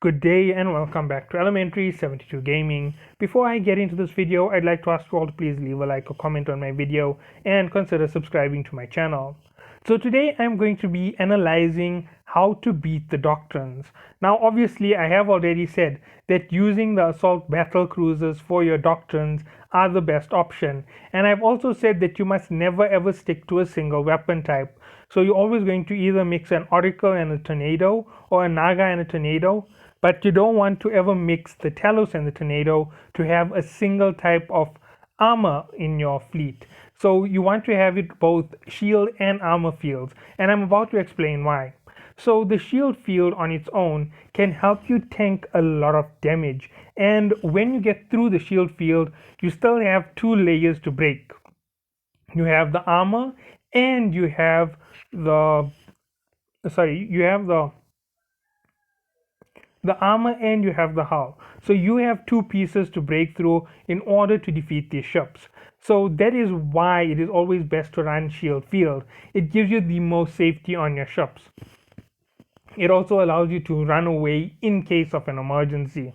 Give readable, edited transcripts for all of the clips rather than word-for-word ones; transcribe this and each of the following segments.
Good day and welcome back to Elementary 72 Gaming. Before I get into this video, I'd like to ask you all to please leave a like or comment on my video and consider subscribing to my channel. So today I'm going to be analyzing how to beat the Doctrines. Now obviously I have already said that using the assault battle cruisers for your Doctrines are the best option, and I've also said that you must never ever stick to a single weapon type. So you're always going to either mix an Oracle and a Tornado or a Naga and a Tornado, but you don't want to ever mix the Talos and the Tornado to have a single type of armor in your fleet. So you want to have it both shield and armor fields, and I'm about to explain why. So the shield field on its own can help you tank a lot of damage, and when you get through the shield field, you still have two layers to break. You have the armor and you have the armor and you have the hull. So you have two pieces to break through in order to defeat these ships. So that is why it is always best to run shield field. It gives you the most safety on your ships. It also allows you to run away in case of an emergency.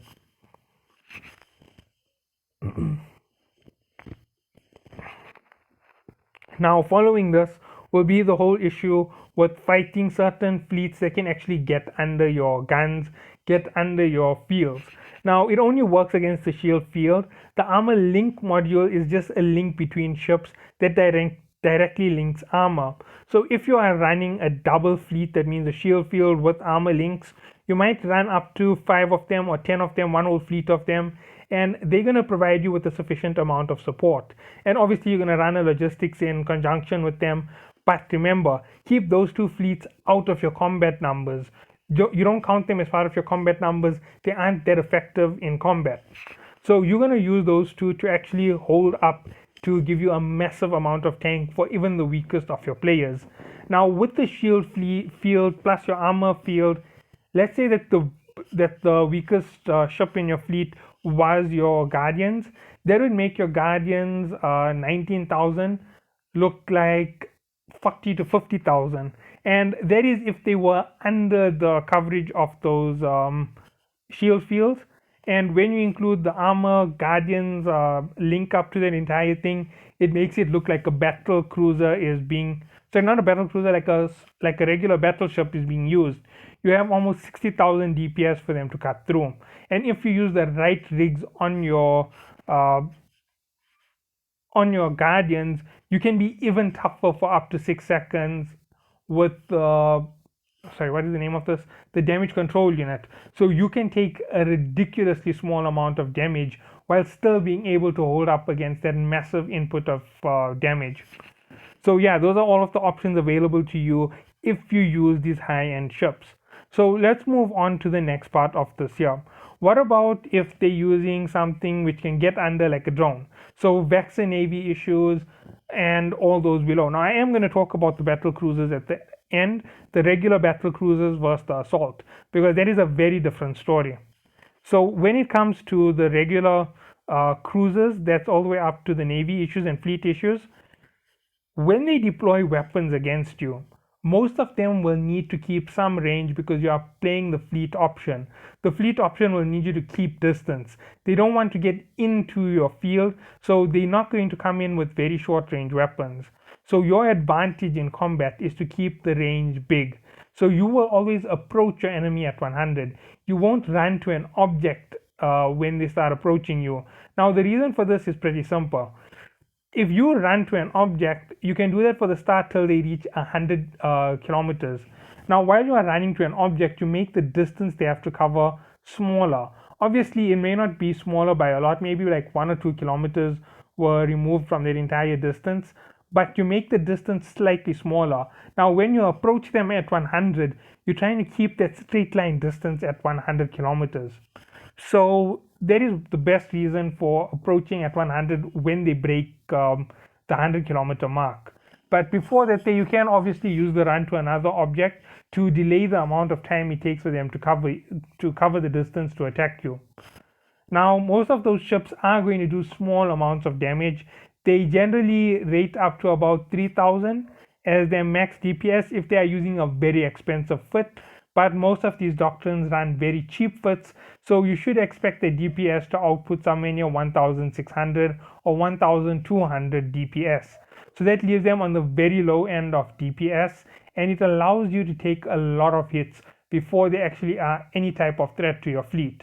Now following this will be the whole issue with fighting certain fleets that can actually get under your guns, get under your fields. Now it only works against the shield field. The armor link module is just a link between ships that directly links armor. So if you are running a double fleet, that means a shield field with armor links, you might run up to 5 of them or 10 of them, one whole fleet of them, and they're going to provide you with a sufficient amount of support. And obviously you're going to run a logistics in conjunction with them, but remember, keep those two fleets out of your combat numbers. You don't count them as part of your combat numbers. They aren't that effective in combat. So you're going to use those two to actually hold up to give you a massive amount of tank for even the weakest of your players. Now with the shield field plus your armor field, let's say that the weakest ship in your fleet was your Guardians. That would make your Guardians 19,000 look like 40 to 50,000, and that is if they were under the coverage of those shield fields. And when you include the armor, Guardians link up to that entire thing, it makes it look like a battle cruiser is being, so not a battle cruiser, like a regular battleship is being used. You have almost 60,000 DPS for them to cut through, and if you use the right rigs on your Guardians, you can be even tougher for up to 6 seconds with what is the name of this? The damage control unit. So you can take a ridiculously small amount of damage while still being able to hold up against that massive input of damage. So yeah, those are all of the options available to you if you use these high-end ships. So let's move on to the next part of this here. What about if they're using something which can get under like a drone? So Vexa Navy issues and all those below. Now I am going to talk about the battle cruisers at the end, the regular battle cruisers versus the assault, because that is a very different story. So when it comes to the regular cruisers, that's all the way up to the Navy issues and fleet issues. When they deploy weapons against you, most of them will need to keep some range because you are playing the fleet option. The fleet option will need you to keep distance. They don't want to get into your field, so they're not going to come in with very short range weapons. So your advantage in combat is to keep the range big. So you will always approach your enemy at 100. You won't run to an object when they start approaching you. Now the reason for this is pretty simple. If you run to an object, you can do that for the start till they reach 100 kilometers. Now while you are running to an object, you make the distance they have to cover smaller. Obviously it may not be smaller by a lot, maybe like 1 or 2 kilometers were removed from their entire distance, but you make the distance slightly smaller. Now when you approach them at 100, you're trying to keep that straight line distance at 100 kilometers. So that is the best reason for approaching at 100 when they break the 100 kilometer mark. But before that, you can obviously use the run to another object to delay the amount of time it takes for them to cover the distance to attack you. Now most of those ships are going to do small amounts of damage. They generally rate up to about 3,000 as their max DPS if they are using a very expensive fit. but most of these doctrines run very cheap fits, so you should expect the DPS to output somewhere near 1600 or 1200 DPS. So that leaves them on the very low end of DPS, and it allows you to take a lot of hits before they actually are any type of threat to your fleet.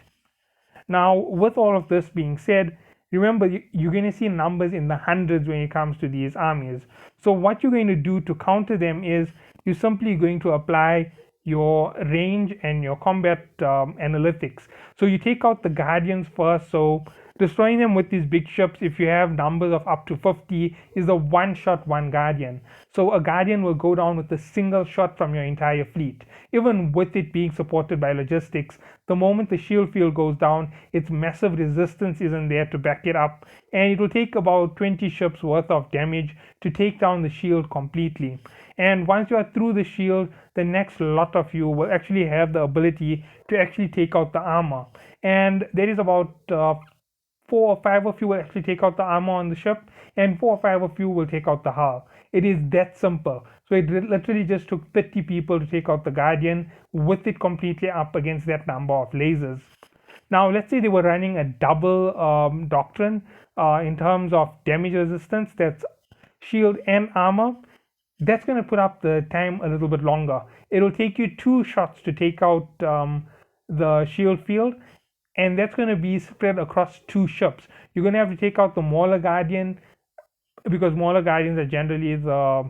Now, with all of this being said, remember you're going to see numbers in the hundreds when it comes to these armies. So what you're going to do to counter them is you're simply going to apply your range and your combat analytics. So you take out the guardians first. So destroying them with these big ships, if you have numbers of up to 50, is a one shot one guardian. So a guardian will go down with a single shot from your entire fleet. Even with it being supported by logistics, the moment the shield field goes down, its massive resistance isn't there to back it up, and it will take about 20 ships worth of damage to take down the shield completely. And once you are through the shield, the next lot of you will actually have the ability to actually take out the armor. And there is about 4 or 5 of you will actually take out the armor on the ship, and 4 or 5 of you will take out the hull. It is that simple. So it literally just took 30 people to take out the Guardian with it completely up against that number of lasers. Now, let's say they were running a double Doctrine in terms of damage resistance, that's shield and armor. That's going to put up the time a little bit longer. It'll take you 2 shots to take out the shield field, and that's going to be spread across 2 ships. You're going to have to take out the Mauler Guardian, because Mauler Guardians are generally the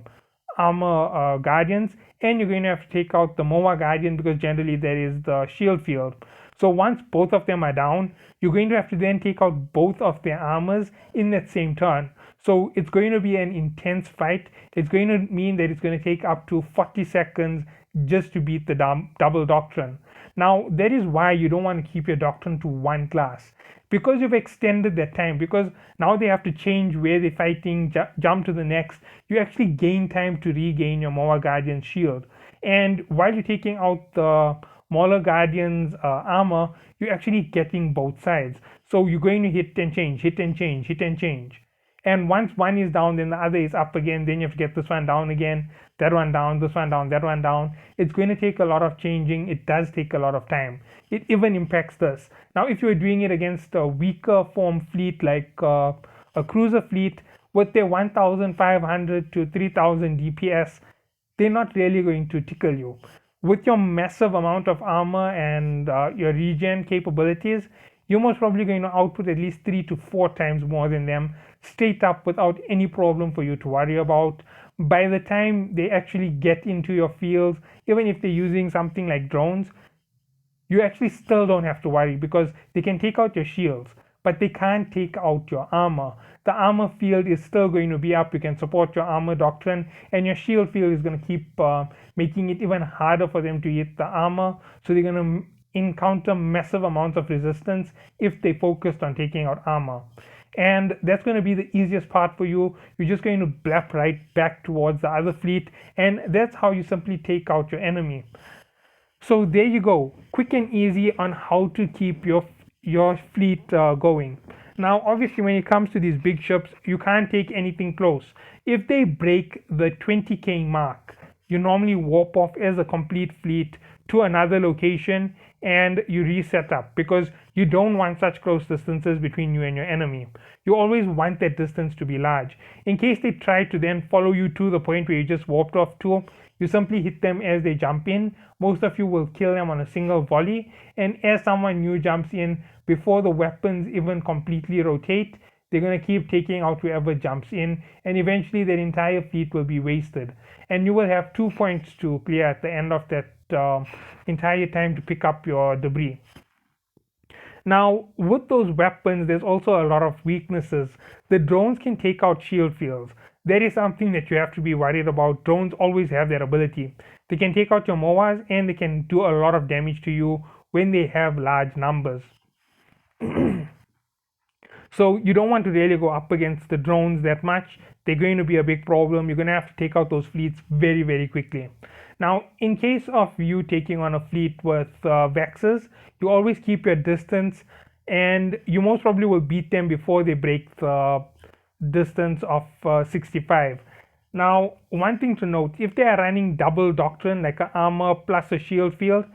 armor Guardians, and you're going to have to take out the MOA Guardian because generally there is the shield field. So once both of them are down, you're going to have to then take out both of their armors in that same turn. So it's going to be an intense fight. It's going to mean that it's going to take up to 40 seconds just to beat the double Doctrine. Now, that is why you don't want to keep your Doctrine to one class, because you've extended that time, because now they have to change where they're fighting, jump to the next. You actually gain time to regain your Mauler Guardian shield. And while you're taking out the Mauler Guardian's armor, you're actually getting both sides. So you're going to hit and change, hit and change, hit and change. And once one is down, then the other is up again. Then you have to get this one down again, that one down, this one down, that one down. It's going to take a lot of changing. It does take a lot of time. It even impacts this. Now, if you're doing it against a weaker form fleet like a cruiser fleet with their 1,500 to 3,000 DPS, they're not really going to tickle you. With your massive amount of armor and your regen capabilities, you're most probably going to output at least 3 to 4 times more than them straight up without any problem for you to worry about. By the time they actually get into your fields, even if they're using something like drones, you actually still don't have to worry, because they can take out your shields, but they can't take out your armor. The armor field is still going to be up. You can support your armor Doctrine, and your shield field is going to keep making it even harder for them to hit the armor. So they're going to encounter massive amounts of resistance if they focused on taking out armor. And that's going to be the easiest part for you. You're just going to blap right back towards the other fleet, and that's how you simply take out your enemy. So there you go, quick and easy on how to keep your fleet going. Now, obviously, when it comes to these big ships, you can't take anything close. If they break the 20k mark, you normally warp off as a complete fleet to another location and you reset up, because you don't want such close distances between you and your enemy. You always want that distance to be large. In case they try to then follow you to the point where you just warped off to, you simply hit them as they jump in. Most of you will kill them on a single volley, and as someone new jumps in, before the weapons even completely rotate, they're going to keep taking out whoever jumps in, and eventually their entire fleet will be wasted. And you will have 2 points to clear at the end of that entire time to pick up your debris. Now, with those weapons, there's also a lot of weaknesses. The drones can take out shield fields. That is something that you have to be worried about. Drones always have that ability. They can take out your MOAs, and they can do a lot of damage to you when they have large numbers. So you don't want to really go up against the drones that much. They're going to be a big problem. You're going to have to take out those fleets very, very quickly. Now, in case of you taking on a fleet with Vexes, you always keep your distance, and you most probably will beat them before they break the distance of 65. Now, one thing to note, if they are running double Doctrine, like an armor plus a shield field,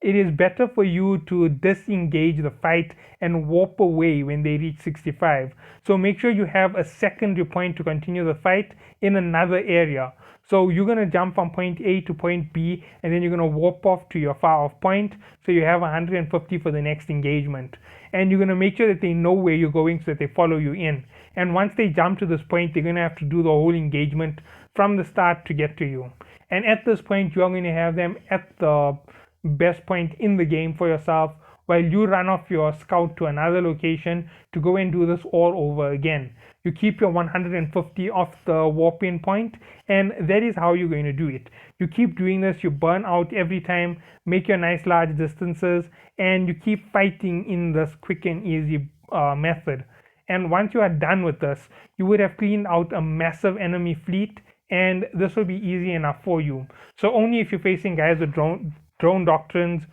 it is better for you to disengage the fight and warp away when they reach 65. So make sure you have a secondary point to continue the fight in another area. So you're going to jump from point A to point B, and then you're going to warp off to your far off point. So you have 150 for the next engagement. And you're going to make sure that they know where you're going so that they follow you in. And once they jump to this point, they're going to have to do the whole engagement from the start to get to you. And at this point, you're going to have them at the best point in the game for yourself, while you run off your scout to another location to go and do this all over again. You keep your 150 off the warp in point, and that is how you're going to do it. You keep doing this, you burn out every time, make your nice large distances, and you keep fighting in this quick and easy method. And once you are done with this, you would have cleaned out a massive enemy fleet, and this will be easy enough for you. So only if you're facing guys with drone doctrines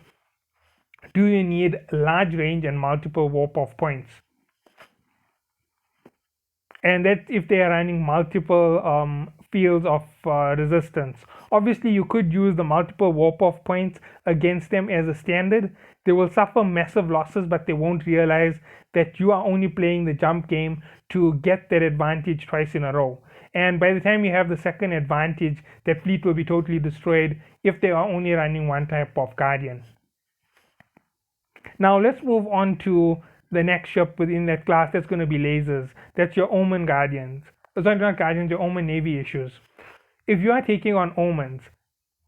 do you need large range and multiple warp off points. And that's if they are running multiple fields of resistance. Obviously, you could use the multiple warp off points against them as a standard. They will suffer massive losses, but they won't realize that you are only playing the jump game to get that advantage twice in a row. And by the time you have the second advantage, that fleet will be totally destroyed if they are only running one type of guardian. Now let's move on to the next ship within that class. That's going to be lasers. That's your Omen Guardians. Sorry, not Guardians, your Omen Navy issues. If you are taking on Omens,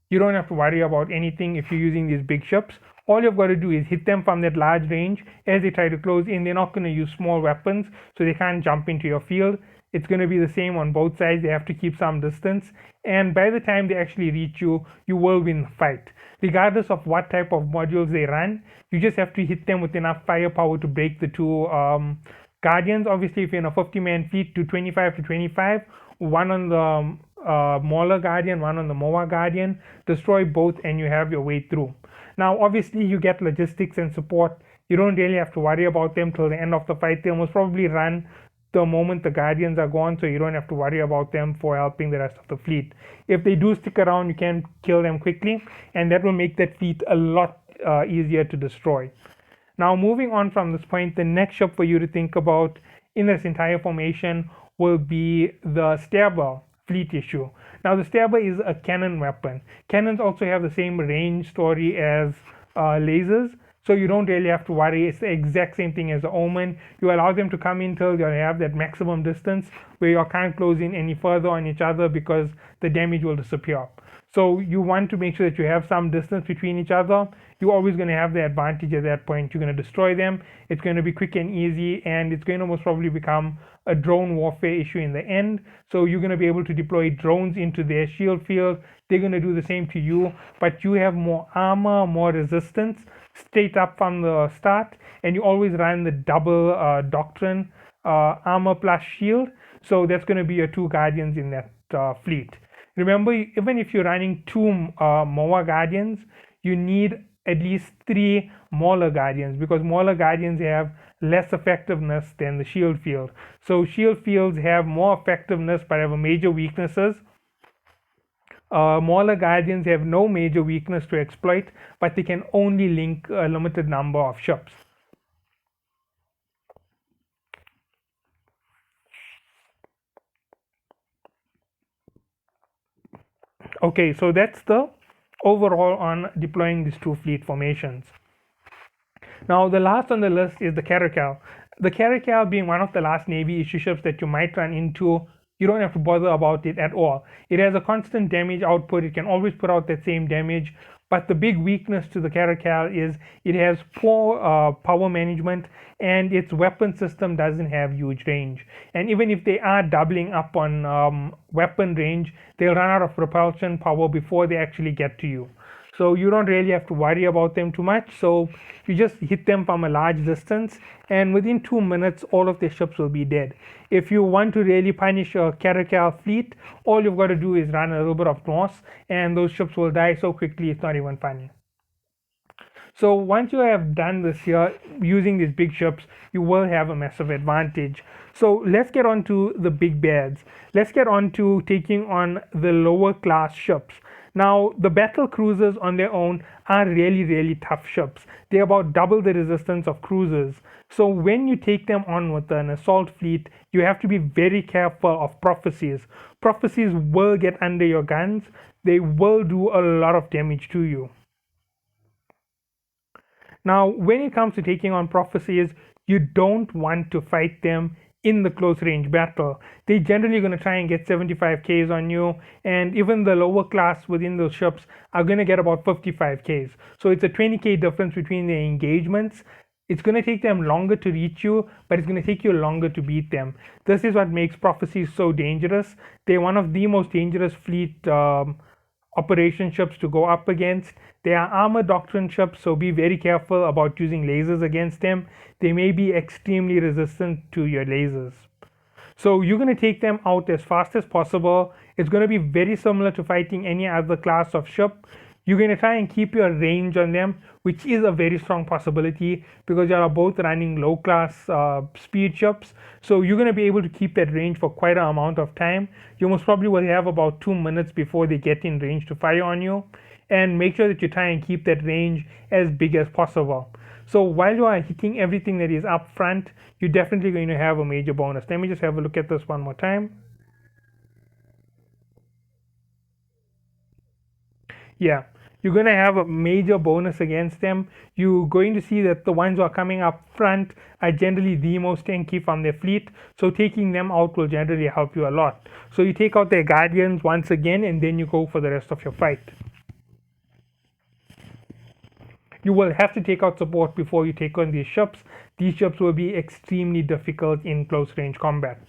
you don't have to worry about anything if you're using these big ships. All you've got to do is hit them from that large range. As they try to close in, they're not going to use small weapons, so they can't jump into your field. It's going to be the same on both sides. They have to keep some distance, and by the time they actually reach you, you will win the fight. Regardless of what type of modules they run, you just have to hit them with enough firepower to break the two guardians. Obviously, if you're in a 50-man fleet, do 25 to 25, one on the Mauler Guardian, one on the Moa Guardian, destroy both, and you have your way through. Now, obviously, you get logistics and support. You don't really have to worry about them till the end of the fight. They'll most probably run the moment the Guardians are gone, so you don't have to worry about them for helping the rest of the fleet. If they do stick around, you can kill them quickly, and that will make that fleet a lot easier to destroy. Now, moving on from this point, the next ship for you to think about in this entire formation will be the Stairwell Fleet issue. Now, the Stairwell is a cannon weapon. Cannons also have the same range story as lasers, so you don't really have to worry. It's the exact same thing as the Omen. You allow them to come in till you have that maximum distance where you can't close in any further on each other because the damage will disappear. So you want to make sure that you have some distance between each other. You're always going to have the advantage at that point. You're going to destroy them. It's going to be quick and easy, and it's going to most probably become a drone warfare issue in the end. So you're going to be able to deploy drones into their shield field. They're going to do the same to you, but you have more armor, more resistance straight up from the start, and you always run the double Doctrine armor plus shield. So that's going to be your two Guardians in that fleet. Remember, even if you're running two Moa Guardians, you need at least 3 Mauler Guardians, because Mauler Guardians have less effectiveness than the shield field. So shield fields have more effectiveness but have major weaknesses. Mauler Guardians have no major weakness to exploit, but they can only link a limited number of ships. Okay, so that's the overall on deploying these two fleet formations. Now, the last on the list is the Caracal. The Caracal being one of the last Navy issue ships that you might run into. You don't have to bother about it at all. It has a constant damage output. It can always put out that same damage. But the big weakness to the Caracal is it has poor power management, and its weapon system doesn't have huge range. And even if they are doubling up on weapon range, they'll run out of propulsion power before they actually get to you. So you don't really have to worry about them too much. So you just hit them from a large distance, and within 2 minutes, all of their ships will be dead. If you want to really punish a Caracal fleet, all you've got to do is run a little bit of Norse, and those ships will die so quickly it's not even funny. So once you have done this here, using these big ships, you will have a massive advantage. So let's get on to the big bads. Let's get on to taking on the lower class ships. Now, the battle cruisers on their own are really, really tough ships. They're about double the resistance of cruisers. So when you take them on with an assault fleet, you have to be very careful of prophecies. Prophecies will get under your guns. They will do a lot of damage to you. Now, when it comes to taking on prophecies, you don't want to fight them in the close range battle. They're generally going to try and get 75 Ks on you, and even the lower class within those ships are going to get about 55 Ks. So it's a 20K difference between their engagements. It's going to take them longer to reach you, but it's going to take you longer to beat them. This is what makes prophecies so dangerous. They're one of the most dangerous fleet operation ships to go up against. They are armored doctrine ships, so be very careful about using lasers against them. They may be extremely resistant to your lasers. So you're going to take them out as fast as possible. It's going to be very similar to fighting any other class of ship. You're going to try and keep your range on them, which is a very strong possibility because you are both running low class speed ships. So you're going to be able to keep that range for quite an amount of time. You most probably will have about 2 minutes before they get in range to fire on you. And make sure that you try and keep that range as big as possible. So while you are hitting everything that is up front, you're definitely going to have a major bonus. Let me just have a look at this one more time. Yeah, you're going to have a major bonus against them. You're going to see that the ones who are coming up front are generally the most tanky from their fleet, so taking them out will generally help you a lot. So you take out their guardians once again, and then you go for the rest of your fight. You will have to take out support before you take on these ships. These ships will be extremely difficult in close range combat.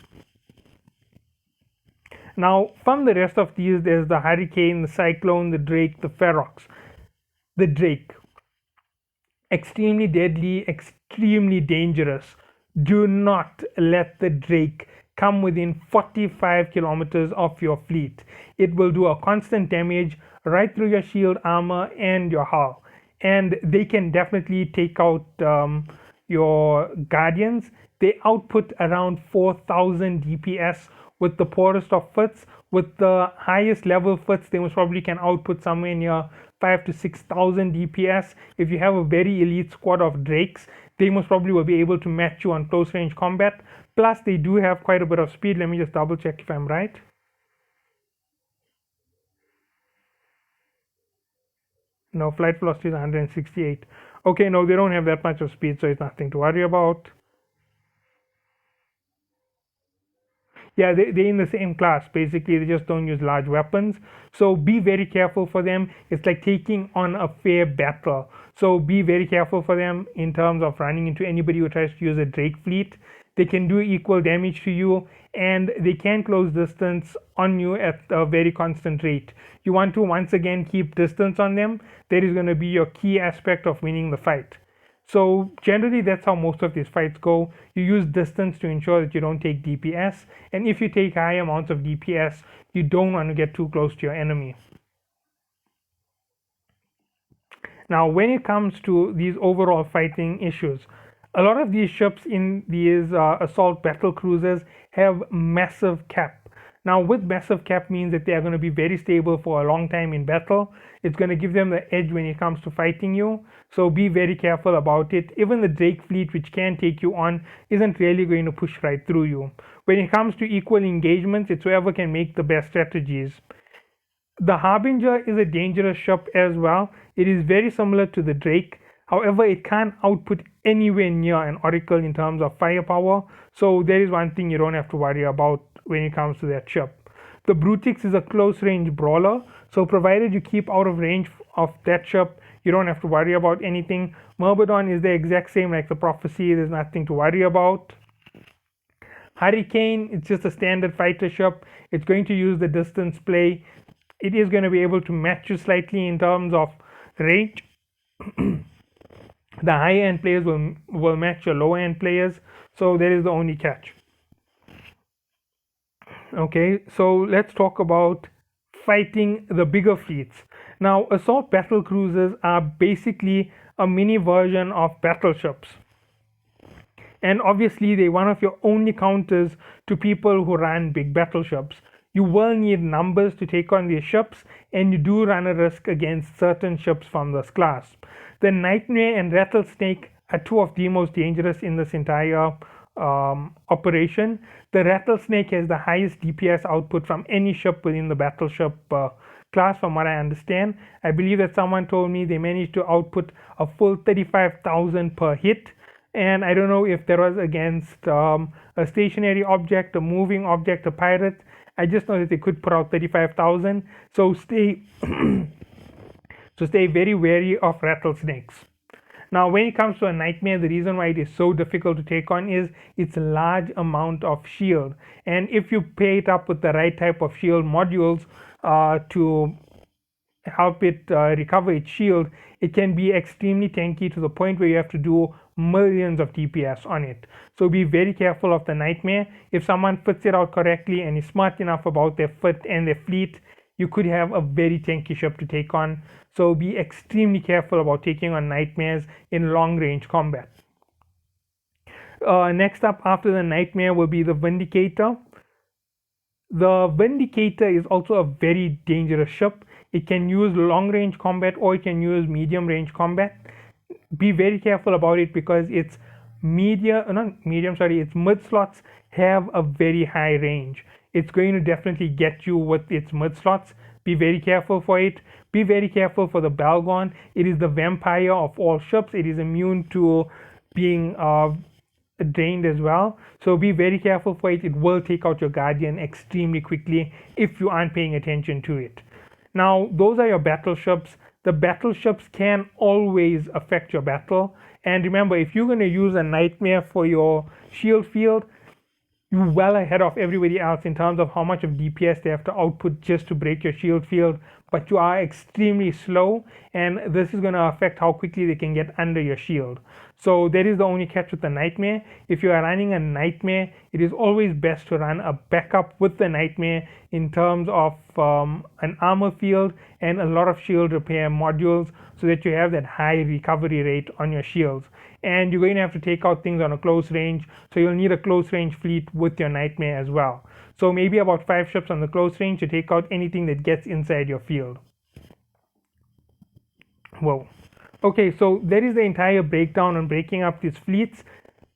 Now, from the rest of these, there's the Hurricane, the Cyclone, the Drake, the Ferox. The Drake, extremely deadly, extremely dangerous. Do not let the Drake come within 45 kilometers of your fleet. It will do a constant damage right through your shield armor and your hull. And they can definitely take out your guardians. They output around 4,000 DPS with the poorest of fits. With the highest level fits, they most probably can output somewhere near 5 to 6,000 DPS. If you have a very elite squad of Drakes, they most probably will be able to match you on close range combat. Plus, they do have quite a bit of speed. Let me just double check if I'm right. No, flight velocity is 168. Okay, no, they don't have that much of speed, so it's nothing to worry about. Yeah, they're in the same class. Basically, they just don't use large weapons. So be very careful for them. It's like taking on a fair battle. So be very careful for them in terms of running into anybody who tries to use a Drake fleet. They can do equal damage to you, and they can close distance on you at a very constant rate. You want to once again keep distance on them. That is going to be your key aspect of winning the fight. So generally that's how most of these fights go. You use distance to ensure that you don't take DPS, and if you take high amounts of DPS, you don't want to get too close to your enemy. Now when it comes to these overall fighting issues, a lot of these ships in these assault battle cruisers have massive cap. Now with massive cap means that they are going to be very stable for a long time in battle. It's going to give them the edge when it comes to fighting you. So be very careful about it. Even the Drake fleet, which can take you on, isn't really going to push right through you. When it comes to equal engagements, it's whoever can make the best strategies. The Harbinger is a dangerous ship as well. It is very similar to the Drake. However, it can't output anywhere near an Oracle in terms of firepower. So there is one thing you don't have to worry about when it comes to that ship. The Brutix is a close range brawler. So provided you keep out of range of that ship, you don't have to worry about anything. Morbidon is the exact same like the Prophecy. There's nothing to worry about. Hurricane, it's just a standard fighter ship. It's going to use the distance play. It is going to be able to match you slightly in terms of range. The higher end players will match your lower end players, so that is the only catch. Okay, so let's talk about fighting the bigger fleets. Now, assault battle cruisers are basically a mini version of battleships, and obviously they're one of your only counters to people who run big battleships. You will need numbers to take on these ships, and you do run a risk against certain ships from this class. The Nightmare and Rattlesnake are two of the most dangerous in this entire operation. The Rattlesnake has the highest DPS output from any ship within the battleship class, from what I understand. I believe that someone told me they managed to output a full 35,000 per hit, and I don't know if that was against a stationary object, a moving object, a pirate. I just know that they could put out 35,000. So stay very wary of rattlesnakes. Now, when it comes to a Nightmare, the reason why it is so difficult to take on is its large amount of shield. And if you pair it up with the right type of shield modules to help it recover its shield, it can be extremely tanky to the point where you have to do millions of DPS on it. So be very careful of the Nightmare. If someone fits it out correctly and is smart enough about their fit and their fleet, you could have a very tanky ship to take on. So be extremely careful about taking on Nightmares in long range combat. Next up after the Nightmare will be the Vindicator. The Vindicator is also a very dangerous ship. It can use long range combat or it can use medium range combat. Be very careful about it because its its mid slots have a very high range. It's going to definitely get you with its mid slots. Be very careful for it. Be very careful for the Balgon. It is the vampire of all ships. It is immune to being drained as well. So be very careful for it. It will take out your Guardian extremely quickly if you aren't paying attention to it. Now, those are your battleships. The battleships can always affect your battle. And remember, if you're going to use a Nightmare for your shield field, you're well ahead of everybody else in terms of how much of DPS they have to output just to break your shield field, but you are extremely slow, and this is going to affect how quickly they can get under your shield. So that is the only catch with the Nightmare. If you are running a Nightmare, it is always best to run a backup with the Nightmare in terms of an armor field and a lot of shield repair modules, so that you have that high recovery rate on your shields. And you're going to have to take out things on a close range, so you'll need a close range fleet with your Nightmare as well. So maybe about 5 ships on the close range to take out anything that gets inside your field. Whoa. Okay, so that is the entire breakdown on breaking up these fleets.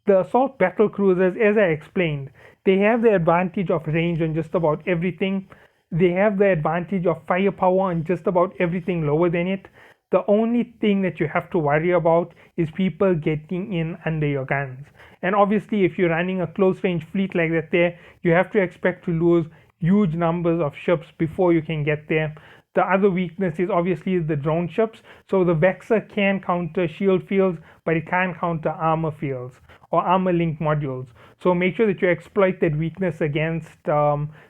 The assault battle cruisers, as I explained, they have the advantage of range on just about everything. They have the advantage of firepower on just about everything lower than it. The only thing that you have to worry about is people getting in under your guns. And obviously, if you're running a close range fleet like that there, you have to expect to lose huge numbers of ships before you can get there. The other weakness is obviously the drone ships. So the Vexer can counter shield fields, but it can't counter armor fields or armor link modules. So make sure that you exploit that weakness against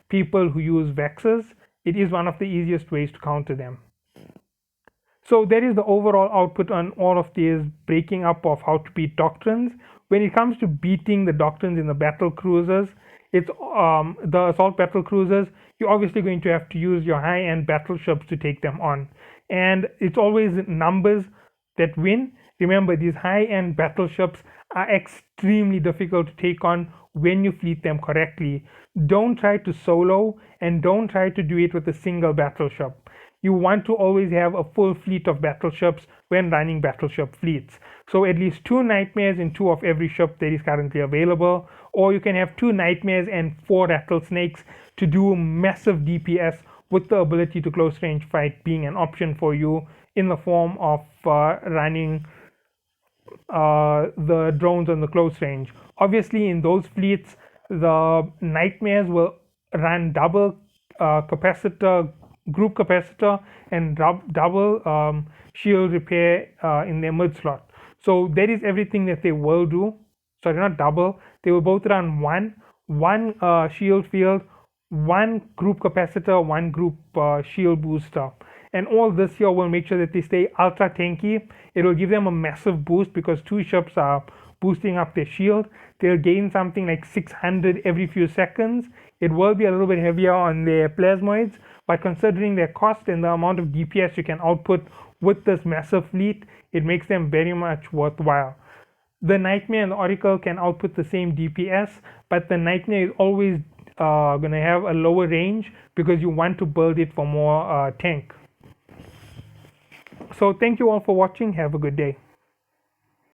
people who use Vexers. It is one of the easiest ways to counter them. So that is the overall output on all of these breaking up of how to beat doctrines. When it comes to beating the doctrines in the battle cruisers, it's the assault battle cruisers, you're obviously going to have to use your high-end battleships to take them on. And it's always numbers that win. Remember, these high-end battleships are extremely difficult to take on when you fleet them correctly. Don't try to solo, and don't try to do it with a single battleship. You want to always have a full fleet of battleships when running battleship fleets. So at least 2 Nightmares in 2 of every ship that is currently available, or you can have 2 Nightmares and 4 Rattlesnakes to do massive DPS, with the ability to close range fight being an option for you in the form of running the drones on the close range. Obviously, in those fleets, the Nightmares will run double capacitor, group capacitor, and double shield repair in their mid slot. So that is everything that they will do. Sorry, not double. They will both run one shield field, 1 group capacitor, 1 group shield booster. And all this here will make sure that they stay ultra tanky. It will give them a massive boost because 2 ships are boosting up their shield. They'll gain something like 600 every few seconds. It will be a little bit heavier on their plasmoids, but considering their cost and the amount of DPS you can output with this massive fleet, it makes them very much worthwhile. The Nightmare and the Oracle can output the same DPS, but the Nightmare is always going to have a lower range because you want to build it for more tank. So thank you all for watching. Have a good day.